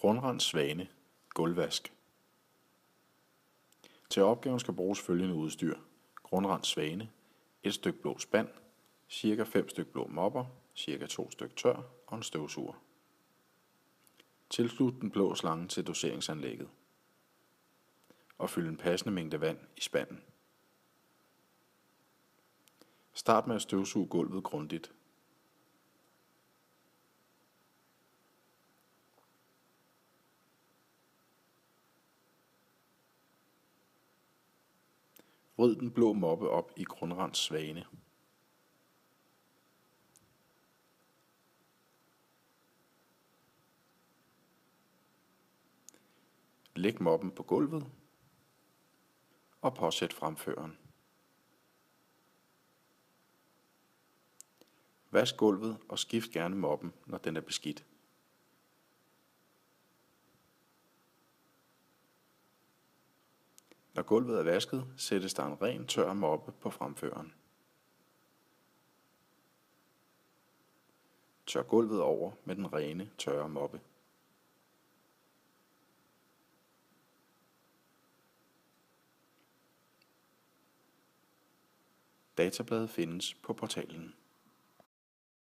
Grundrens svane, gulvvask. Til opgaven skal bruges følgende udstyr: grundrens svane, et stykke blå spand, ca. 5 styk blå mopper, ca. 2 styk tør og en støvsuger. Tilslut den blå slange til doseringsanlægget og fyld en passende mængde vand i spanden. Start med at støvsuge gulvet grundigt. Vrid den blå moppe op i grundrens svane. Læg moppen på gulvet og påsæt fremføreren. Vask gulvet og skift gerne moppen, når den er beskidt. Når gulvet er vasket, sættes der en ren tør moppe på fremføreren. Tør gulvet over med den rene tørre moppe. Databladet findes på portalen.